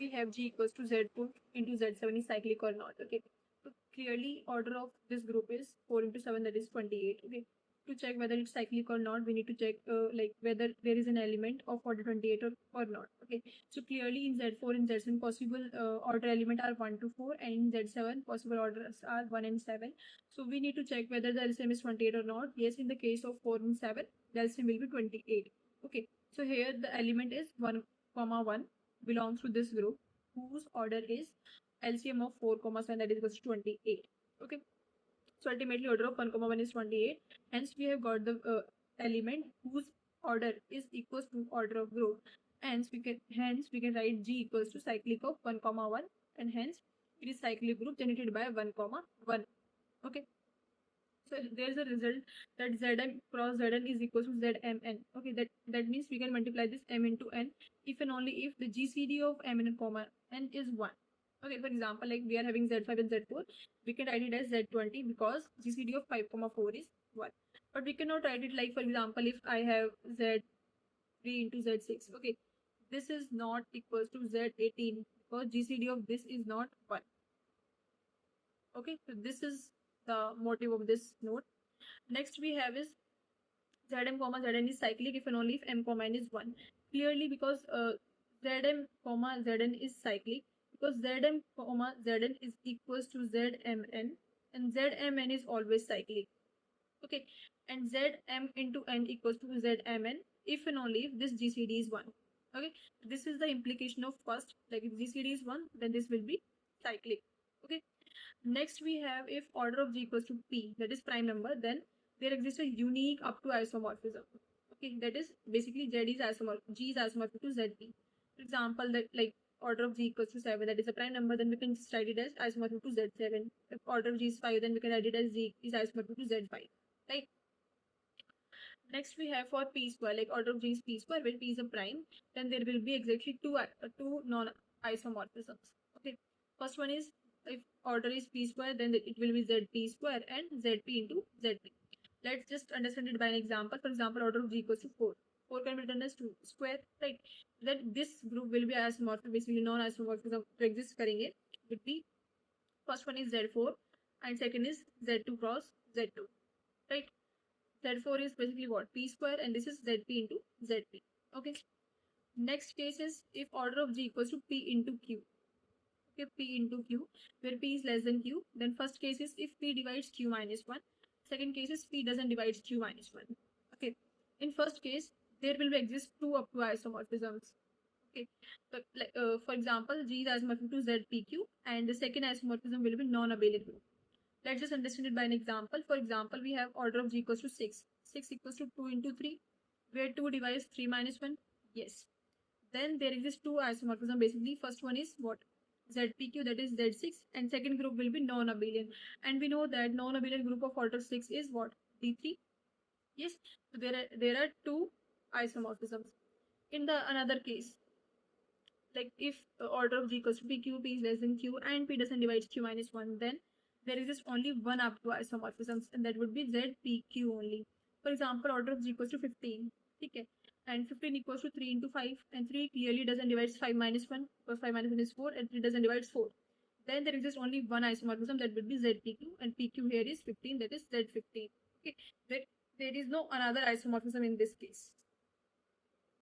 we have G equals to Z4 into Z7 is cyclic or not. Okay, so clearly order of this group is 4 into 7, that is 28. Okay, to check whether it's cyclic or not, we need to check like whether there is an element of order 28 or not. Okay, so clearly in Z4 and Z7 possible order element are 1 to 4, and in Z7 possible orders are 1 and 7. So we need to check whether the LCM is 28 or not. Yes, in the case of 4 and 7, the LCM will be 28. Okay, so here the element is 1 comma 1 belongs to this group whose order is LCM of 4 comma 7, that is equals to 28. Okay, so ultimately order of 1 comma 1 is 28. Hence we have got the element whose order is equals to order of group. Hence we can write G equals to cyclic of 1 comma 1, and hence it is cyclic group generated by 1 comma 1. Okay, so there is a result that Zm cross Zn is equal to Zmn. Okay, that means we can multiply this m into n if and only if the GCD of m and comma n is 1. Okay, for example, like we are having Z5 and Z4, we can write it as Z20 because GCD of 5 comma 4 is 1. But we cannot write it like, for example, if I have Z3 into Z6. Okay, this is not equals to Z18 because GCD of this is not 1. Okay, so this is the motive of this note. Next we have is Zm comma Zn is cyclic if and only if m comma n is 1. Clearly because Zm comma Zn is cyclic because Zm comma Zn is equals to Zmn, and Zmn is always cyclic. Okay, and Zm into n equals to Zmn if and only if this GCD is 1. Okay, this is the implication of first, like if GCD is 1, then this will be cyclic. Okay, next we have if order of G equals to P, that is prime number, then there exists a unique up to isomorphism. Okay, that is basically Z is isomorphic, G is isomorphic to ZP. For example, that like order of G equals to 7, that is a prime number, then we can just write it as isomorphic to Z7. If order of G is 5, then we can write it as Z is isomorphic to Z5. Right? Next we have for P square, like order of G is P square, where P is a prime, then there will be exactly two non-isomorphisms. Okay, first one is if order is P square, then it will be ZP square and ZP into ZP. Let's just understand it by an example. For example, order of G equals to 4. 4 can be written as 2 square, right? Then this group will be isomorphic, basically non-isomorphism to exist करेंगे. Would be first one is Z4 and second is Z2 cross Z2, right? Z4 is basically what? P square, and this is ZP into ZP. Okay. Next case is if order of G equals to P into Q. Okay, P into Q, where P is less than Q. Then first case is if P divides Q minus 1. Second case is P doesn't divide Q minus 1. Okay. In first case, there will exist two up to isomorphisms. Okay. But like, for example, G is isomorphic to ZPQ, and the second isomorphism will be non-abelian group. Let's just understand it by an example. For example, we have order of G equals to 6. 6 equals to 2 into 3, where 2 divides 3 minus 1. Yes. Then there exists two isomorphism. Basically, first one is what? ZPQ, that is Z6, and second group will be non-abelian. And we know that non-abelian group of order 6 is what? D3. Yes. So there are two isomorphisms. In the another case, like if order of G equals to PQ, P is less than Q, and P doesn't divide Q minus 1, then there exists only one up to isomorphisms, and that would be ZPQ only. For example, order of G equals to 15. Okay, and 15 equals to 3 into 5, and 3 clearly doesn't divide 5 minus 1 because 5 minus 1 is 4, and 3 doesn't divide 4. Then there exists only one isomorphism, that would be ZPQ, and PQ here is 15, that is Z15. Okay, there is no another isomorphism in this case.